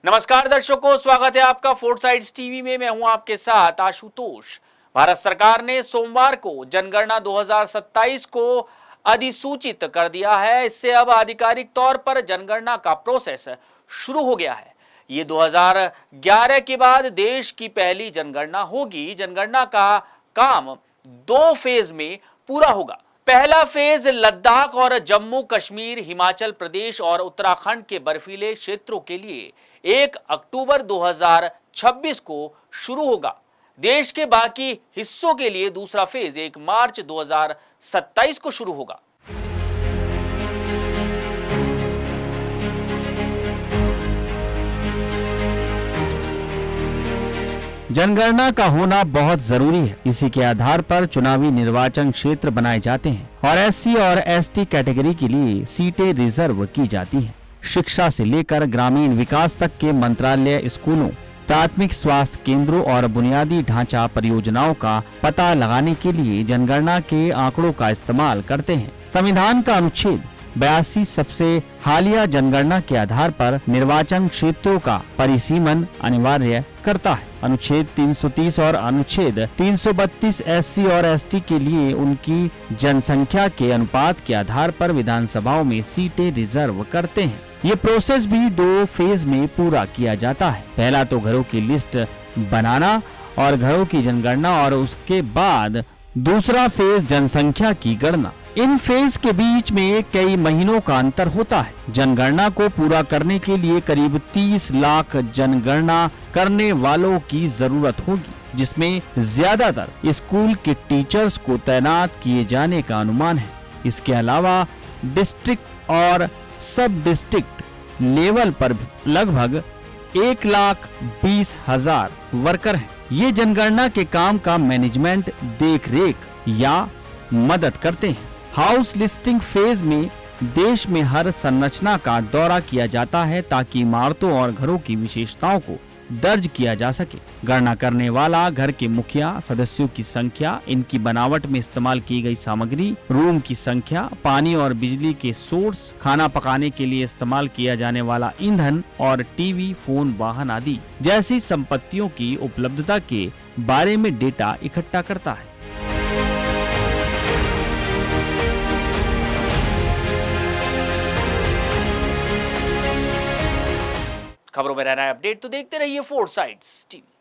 नमस्कार दर्शकों, स्वागत है आपका फोर्टसाइट्स टीवी में। मैं हूं आपके साथ आशुतोष। भारत सरकार ने सोमवार को जनगणना 2027 को अधिसूचित कर दिया है। इससे अब आधिकारिक तौर पर जनगणना का प्रोसेस शुरू हो गया है। ये 2011 के बाद देश की पहली जनगणना होगी। जनगणना का काम 2 फेज में पूरा होगा। पहला फेज लद्दाख और जम्मू कश्मीर, हिमाचल प्रदेश और उत्तराखंड के बर्फीले क्षेत्रों के लिए 1 अक्टूबर 2026 को शुरू होगा। देश के बाकी हिस्सों के लिए दूसरा फेज 1 मार्च 2027 को शुरू होगा। जनगणना का होना बहुत जरूरी है। इसी के आधार पर चुनावी निर्वाचन क्षेत्र बनाए जाते हैं और एससी और एसटी कैटेगरी के लिए सीटें रिजर्व की जाती हैं। शिक्षा से लेकर ग्रामीण विकास तक के मंत्रालय स्कूलों, प्राथमिक स्वास्थ्य केंद्रों और बुनियादी ढांचा परियोजनाओं का पता लगाने के लिए जनगणना के आंकड़ों का इस्तेमाल करते हैं। संविधान का अनुच्छेद 82 सबसे हालिया जनगणना के आधार पर निर्वाचन क्षेत्रों का परिसीमन अनिवार्य करता है। अनुच्छेद 330 और अनुच्छेद 332 एससी और एसटी के लिए उनकी जनसंख्या के अनुपात के आधार पर विधानसभाओं में सीटें रिजर्व करते हैं। ये प्रोसेस भी 2 फेज में पूरा किया जाता है। पहला तो घरों की लिस्ट बनाना और घरों की जनगणना, और उसके बाद दूसरा फेज जनसंख्या की गणना। इन फेज के बीच में कई महीनों का अंतर होता है। जनगणना को पूरा करने के लिए करीब 30 लाख जनगणना करने वालों की जरूरत होगी, जिसमें ज्यादातर स्कूल के टीचर्स को तैनात किए जाने का अनुमान है। इसके अलावा डिस्ट्रिक्ट और सब डिस्ट्रिक्ट लेवल पर लगभग 1,20,000 वर्कर हैं। ये जनगणना के काम का मैनेजमेंट, देख रेख या मदद करते हैं। हाउस लिस्टिंग फेज में देश में हर संरचना का दौरा किया जाता है ताकि इमारतों और घरों की विशेषताओं को दर्ज किया जा सके। गणना करने वाला घर के मुखिया, सदस्यों की संख्या, इनकी बनावट में इस्तेमाल की गई सामग्री, रूम की संख्या, पानी और बिजली के सोर्स, खाना पकाने के लिए इस्तेमाल किया जाने वाला ईंधन और टीवी, फोन, वाहन आदि जैसी संपत्तियों की उपलब्धता के बारे में डेटा इकट्ठा करता है। खबरों में रहना है अपडेट, तो देखते रहिए फोर्टसाइट्स टीवी।